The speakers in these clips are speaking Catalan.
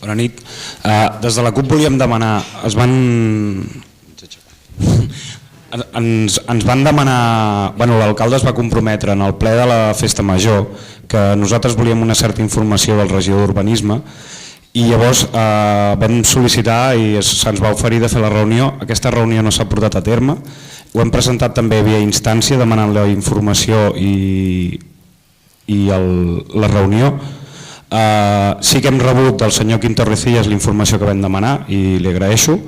Bona nit. Des de la CUP volíem demanar, ens van demanar, l'alcalde es va comprometre en el ple de la Festa Major que nosaltres volíem una certa informació del regidor d'Urbanisme i llavors vam sol·licitar i se'ns va oferir de fer la reunió. Aquesta reunió no s'ha portat a terme, ho hem presentat també via instància demanant la informació i la reunió. Sí que hem rebut del senyor Quim Torrecillas la informació que vam demanar i li agraeixo.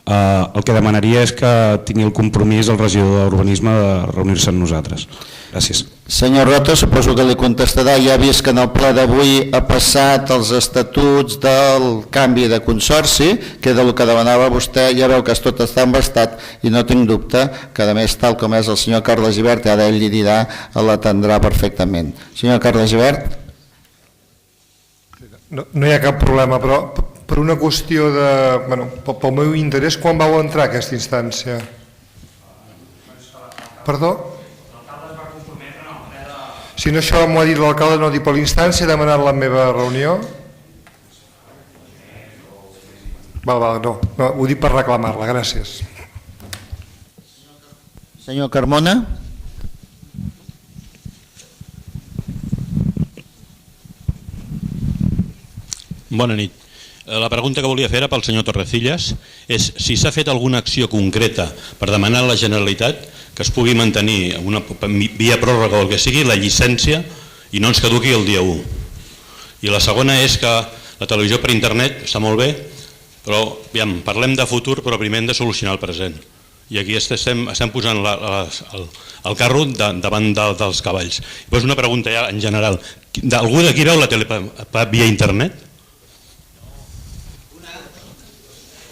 El que demanaria és que tingui el compromís el regidor d'Urbanisme de reunir-se amb nosaltres. Gràcies. Senyor Roto, suposo que li contestarà. Ja ha vist que en el ple d'avui ha passat els estatuts del canvi de consorci, que és el que demanava vostè. Ja veu que tot està embastat i no tinc dubte que, a més, tal com és el senyor Carles Gibert, ara ell li dirà, l'atendrà perfectament. Senyor Carles Gibert. No hi ha cap problema, però per una qüestió de... pel meu interès, quan vau entrar a aquesta instància? Perdó? Si no, això m'ho ha dit l'alcalde, no ho ha dit per l'instància, ha demanat la meva reunió? No, ho dic per reclamar-la, gràcies. Senyor Carmona. Bona nit. La pregunta que volia fer era pel senyor Torrecillas és si s'ha fet alguna acció concreta per demanar a la Generalitat que es pugui mantenir via pròrroga o el que sigui la llicència i no ens caduqui el dia 1. I la segona és que la televisió per internet està molt bé, però parlem de futur, però primer hem de solucionar el present. I aquí estem posant el carro davant dels cavalls. I poso una pregunta ja en general. Algú d'aquí veu la tele via internet?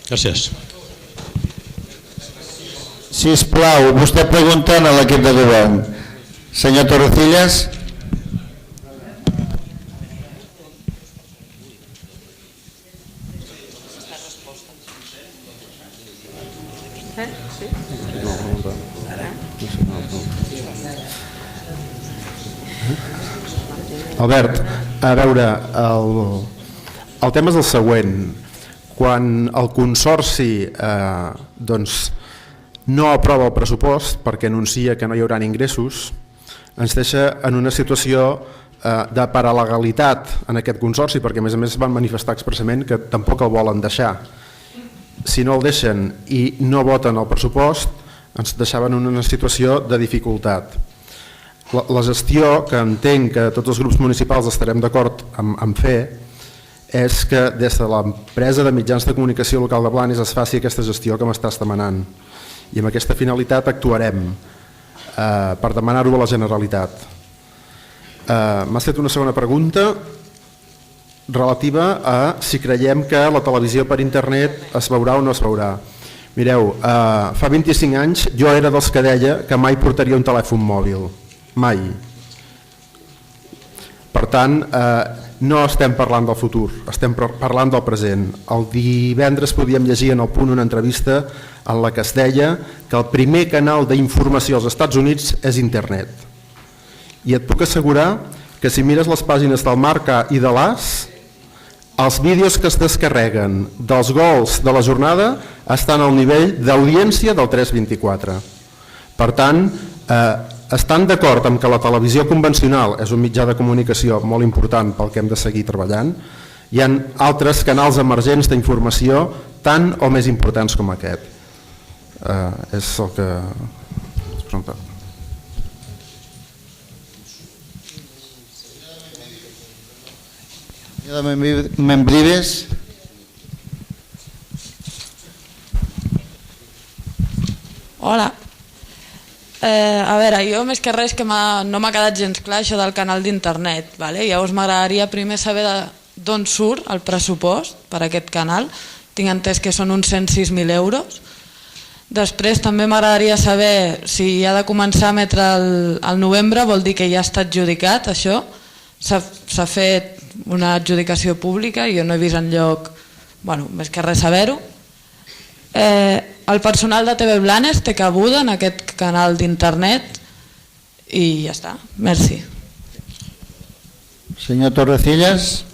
Gràcies. Sisplau, vostè pregunta a l'equip de govern. Senyor Torrecillas. Albert, a veure, el tema és el següent. Quan el Consorci no aprova el pressupost perquè anuncia que no hi haurà ingressos, ens deixa en una situació de paralegalitat en aquest Consorci, perquè a més van manifestar expressament que tampoc el volen deixar. Si no el deixen i no voten el pressupost, ens deixaven en una situació de dificultat. La gestió, que entenc que tots els grups municipals estarem d'acord en fer, és que des de l'empresa de mitjans de comunicació local de Blanes es faci aquesta gestió que m'estàs demanant. I amb aquesta finalitat actuarem per demanar-ho a la Generalitat. M'has fet una segona pregunta relativa a si creiem que la televisió per internet es veurà o no es veurà. Mireu, fa 25 anys jo era dels que deia que mai portaria un telèfon mòbil. Mai. Per tant, no estem parlant del futur, estem parlant del present. El divendres podíem llegir en el Punt una entrevista en la que es deia que el primer canal d'informació als Estats Units és internet. I et puc assegurar que si mires les pàgines del Marca i de l'As, els vídeos que es descarreguen dels gols de la jornada estan al nivell d'audiència del 324. Per tant, estan d'acord amb que la televisió convencional és un mitjà de comunicació molt important pel que hem de seguir treballant. Hi ha altres canals emergents d'informació tan o més importants com aquest. És el que es pregunta. Membrives. Hola. A veure, jo més que res que no m'ha quedat gens clar això del canal d'internet. Llavors m'agradaria primer saber d'on surt el pressupost per a aquest canal. Tinc entès que són uns 106.000 euros. Després també m'agradaria saber si ha de començar a emetre al novembre, vol dir que ja està adjudicat això. S'ha fet una adjudicació pública i jo no he vist enlloc, més que res saber-ho. El personal de TV Blanes té cabuda en aquest canal d'internet i ja està. Merci. Senyor Torrecillas.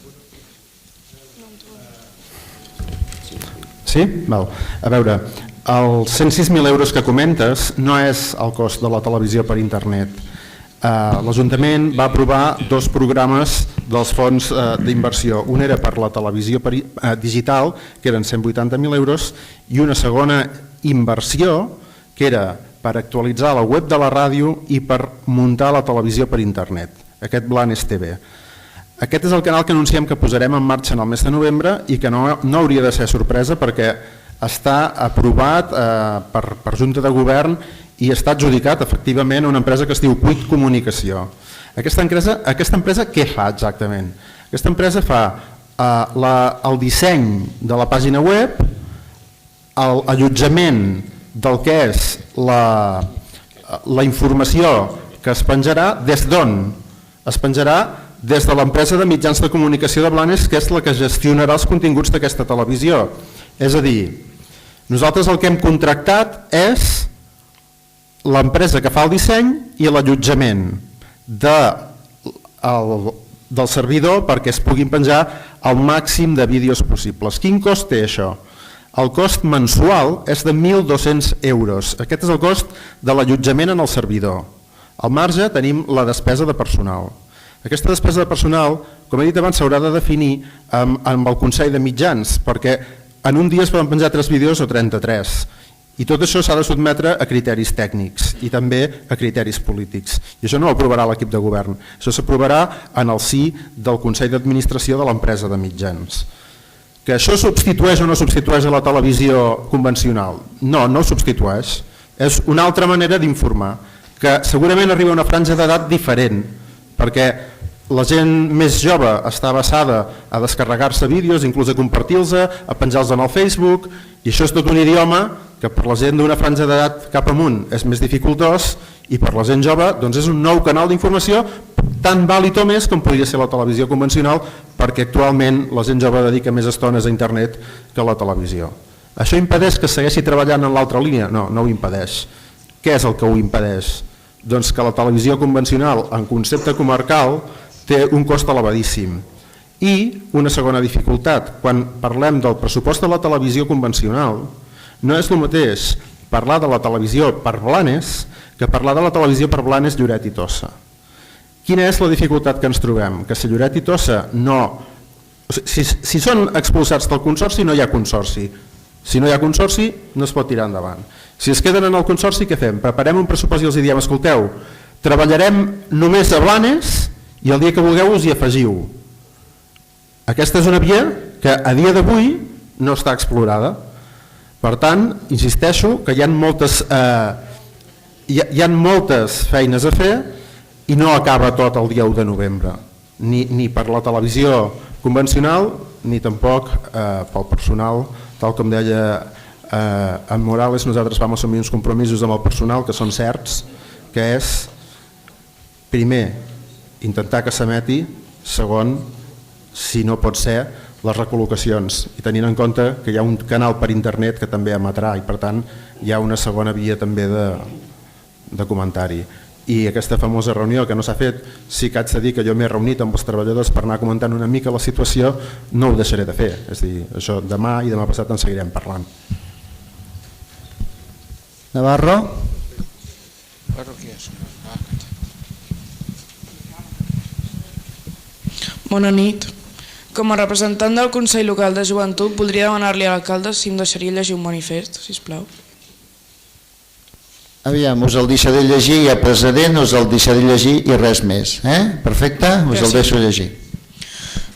Sí? Val. A veure, els 106.000 euros que comentes no és el cost de la televisió per internet. L'Ajuntament va aprovar 2 programes dels fons d'inversió. Un era per la televisió digital, que eren 180.000 euros, i una segona inversió, que era per actualitzar la web de la ràdio i per muntar la televisió per internet, aquest Blanes TV. Aquest és el canal que anunciem que posarem en marxa en el mes de novembre i que no hauria de ser sorpresa perquè està aprovat per Junta de Govern i està adjudicat efectivament a una empresa que es diu Cuit Comunicació. Aquesta empresa què fa exactament? Aquesta empresa fa el disseny de la pàgina web, l'allotjament del que és la informació que es penjarà, des d'on? Es penjarà des de l'empresa de mitjans de comunicació de Blanes, que és la que gestionarà els continguts d'aquesta televisió. És a dir, nosaltres el que hem contractat és l'empresa que fa el disseny i l'allotjament del servidor perquè es puguin penjar el màxim de vídeos possibles. Quin cost té això? El cost mensual és de 1.200 euros. Aquest és el cost de l'allotjament en el servidor. Al marge tenim la despesa de personal. Aquesta despesa de personal, com he dit abans, s'haurà de definir amb el Consell de Mitjans, perquè en un dia es poden penjar 3 vídeos o 33. I tot això s'ha de sotmetre a criteris tècnics i també a criteris polítics. I això no ho aprovarà l'equip de govern, això s'aprovarà en el si del Consell d'Administració de l'empresa de mitjans. Que això substitueix o no substitueix a la televisió convencional? No, no ho substitueix. És una altra manera d'informar, que segurament arriba a una franja d'edat diferent, perquè la gent més jove està basada a descarregar-se vídeos, inclús a compartir-los, a penjar-los en el Facebook, i això és tot un idioma que per la gent d'una franja d'edat cap amunt és més dificultós i per la gent jove doncs és un nou canal d'informació tan vàlid o més com podria ser la televisió convencional, perquè actualment la gent jove dedica més estones a internet que a la televisió. Això impedeix que segueixi treballant en l'altra línia? No, no ho impedeix. Què és el que ho impedeix? Doncs que la televisió convencional en concepte comarcal té un cost elevadíssim. I una segona dificultat, quan parlem del pressupost de la televisió convencional, no és el mateix parlar de la televisió per Blanes que parlar de la televisió per Blanes, Lloret i Tossa. Quina és la dificultat que ens trobem? Que si Lloret i Tossa no... Si són expulsats del consorci, no hi ha consorci. Si no hi ha consorci, no es pot tirar endavant. Si es queden en el consorci, què fem? Preparem un pressupost i els diem, escolteu, treballarem només a Blanes i el dia que vulgueu us hi afegiu. Aquesta és una via que a dia d'avui no està explorada. Per tant, insisteixo que hi ha moltes feines a fer i no acaba tot el dia 1 de novembre, ni per la televisió convencional ni tampoc pel personal. Tal com deia en Morales, nosaltres vam assumir uns compromisos amb el personal que són certs, que és, primer, intentar que s'emeti, segon, si no pot ser, les recol·locacions, i tenint en compte que hi ha un canal per internet que també emetrà i per tant hi ha una segona via també de comentari. I aquesta famosa reunió que no s'ha fet, sí que haig de dir que jo m'he reunit amb els treballadors per anar comentant una mica la situació, no ho deixaré de fer, és a dir, això demà i demà passat en seguirem parlant. Navarro? Bona nit. Com a representant del Consell Local de Joventut, voldria demanar-li a l'alcalde si em deixaria llegir un manifest, sisplau. Aviam, us el deixaré llegir, ja president, us el deixaré llegir i res més. Perfecte? Us el deixo llegir.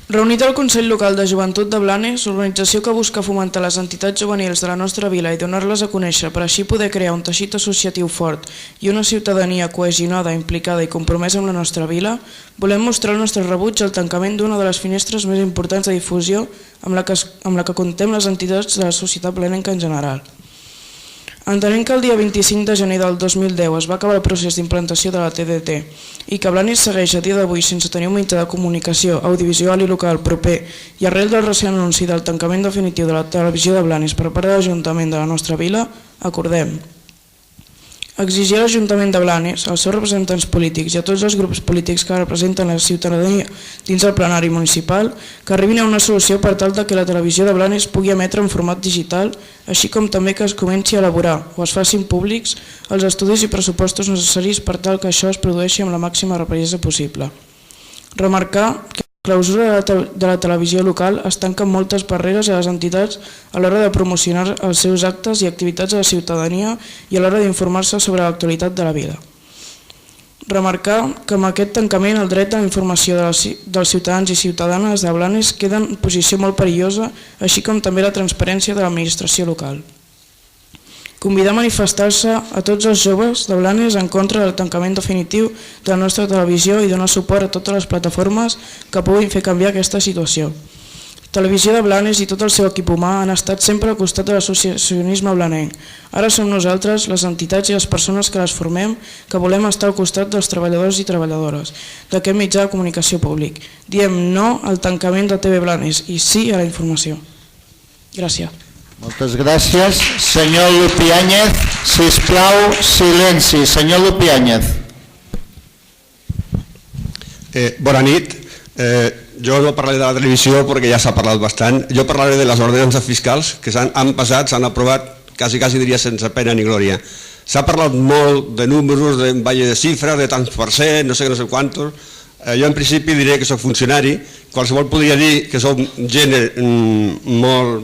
Reunit al Consell Local de Joventut de Blanes, organització que busca fomentar les entitats juvenils de la nostra vila i donar-les a conèixer per així poder crear un teixit associatiu fort i una ciutadania cohesionada, implicada i compromesa amb la nostra vila, volem mostrar el nostre rebuig al tancament d'una de les finestres més importants de difusió amb la que comptem les entitats de la societat blanenca en general. Entenent que el dia 25 de gener del 2010 es va acabar el procés d'implantació de la TDT i que Blanes segueix a dia d'avui sense tenir un mitjà de comunicació audiovisual i local proper i arrel del recent anunci del tancament definitiu de la televisió de Blanes per part de l'Ajuntament de la nostra vila, acordem Exigir a l'Ajuntament de Blanes, als seus representants polítics i a tots els grups polítics que representen la ciutadania dins el plenari municipal que arribin a una solució per tal que la televisió de Blanes pugui emetre en format digital, així com també que es comenci a elaborar o es facin públics els estudis i pressupostos necessaris per tal que això es produeixi amb la màxima rapidesa possible. Remarcar que la clausura de la televisió local es tanca moltes barreres a les entitats a l'hora de promocionar els seus actes i activitats a la ciutadania i a l'hora d'informar-se sobre l'actualitat de la vida. Remarcar que amb aquest tancament el dret a la informació dels ciutadans i ciutadanes de Blanes queda en posició molt perillosa, així com també la transparència de l'administració local. Convidar a manifestar-se a tots els joves de Blanes en contra del tancament definitiu de la nostra televisió i donar suport a totes les plataformes que puguin fer canviar aquesta situació. Televisió de Blanes i tot el seu equip humà han estat sempre al costat de l'associacionisme blanenc. Ara som nosaltres, les entitats i les persones que les formem, que volem estar al costat dels treballadors i treballadores d'aquest mitjà de comunicació públic. Diem no al tancament de TV Blanes i sí a la informació. Gràcies. Moltes gràcies. Senyor Lupiáñez, sisplau, silenci. Senyor Lupiáñez. Bona nit. Jo no parlaré de la televisió perquè ja s'ha parlat bastant. Jo parlaré de les ordenances fiscals que han passat, s'han aprovat, quasi diria sense pena ni glòria. S'ha parlat molt de números, de valle de xifres, de tants per cent, no sé quantos. Jo en principi diré que soc funcionari, qualsevol podria dir que soc gent molt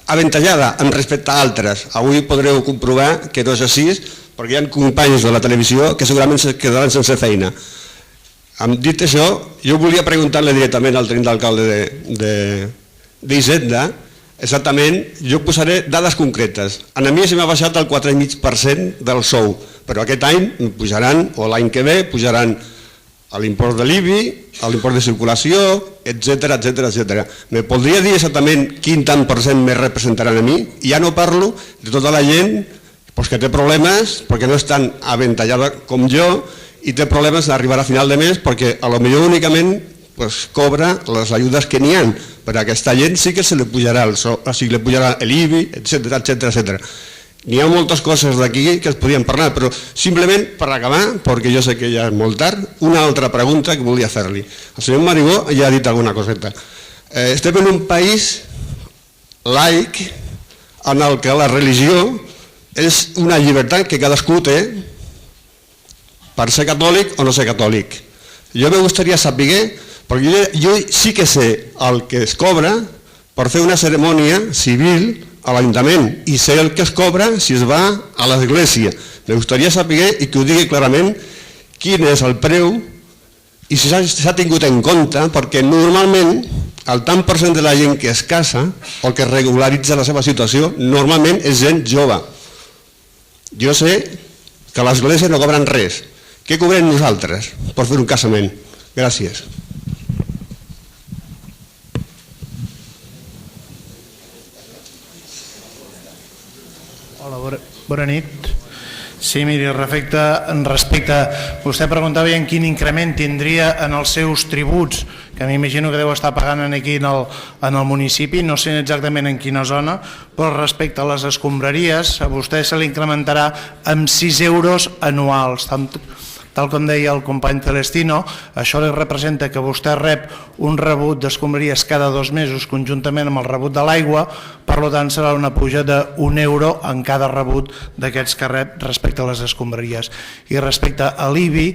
avantatjada en respecte a altres. Avui podreu comprovar que no és així, perquè hi ha companys de la televisió que segurament es quedaran sense feina. Dit això, jo volia preguntar-li directament al tinent d'alcalde d'Hisenda, exactament, jo posaré dades concretes. A mi se m'ha baixat el 4,5% del sou, però aquest any pujaran, o l'any que ve, pujaran l'impost de l'IBI, l'impost de circulació, etc. Me podria dir exactament quin tant per cent més representaran a mi? I ja no parlo de tota la gent que té problemes perquè no és tan avantatjada com jo i té problemes d'arribar a final de mes perquè potser únicament cobra les ajudes que n'hi ha. Per a aquesta gent sí que se li pujarà el sou, o sigui, li pujarà l'IBI, etc. N'hi ha moltes coses d'aquí que es podien parlar, però simplement per acabar, perquè jo sé que ja és molt tard, una altra pregunta que volia fer-li. El senyor Marigó ja ha dit alguna coseta. Estem en un país laic en el que la religió és una llibertat que cadascú té per ser catòlic o no ser catòlic. Jo m'agradaria saber, perquè jo sí que sé el que es cobra per fer una cerimònia civil a l'Ajuntament i sé el que es cobra si es va a l'església. M'agradaria saber i que ho digui clarament quin és el preu i si s'ha tingut en compte, perquè normalment el tant per cent de la gent que es casa o que regularitza la seva situació normalment és gent jove. Jo sé que a l'església no cobren res. Què cobrem nosaltres per fer un casament? Gràcies. Hola, bona nit. Sí, miri, respecte, vostè preguntava en quin increment tindria en els seus tributs, que m'imagino que deu estar pagant aquí en el municipi, no sé exactament en quina zona, però respecte a les escombraries, a vostè se l'incrementarà amb 6 euros anuals, tal com deia el company Celestino. Això li representa que vostè rep un rebut d'escombraries cada 2 mesos conjuntament amb el rebut de l'aigua, per tant serà una puja d'1 euro en cada rebut d'aquests que rep respecte a les escombraries. I respecte a l'IBI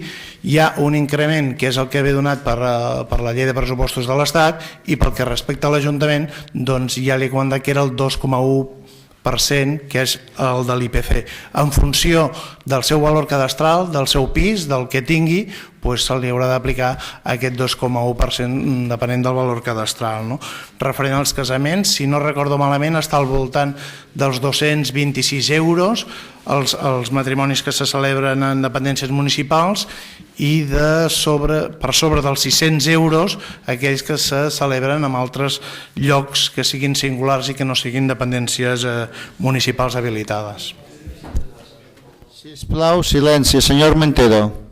hi ha un increment que és el que ve donat per la llei de pressupostos de l'Estat i pel que respecta a l'Ajuntament doncs ja li he comentat que era el 2,1%, que és el de l'IPC. En funció del seu valor cadastral, del seu pis, del que tingui, se li haurà d'aplicar aquest 2,1% depenent del valor cadastral. Referent als casaments, si no recordo malament, està al voltant dels 226 euros els matrimonis que se celebren en dependències municipals i per sobre dels 600 euros aquells que se celebren en altres llocs que siguin singulars i que no siguin dependències municipals habilitades. Sisplau, silenci. Senyor Mentero.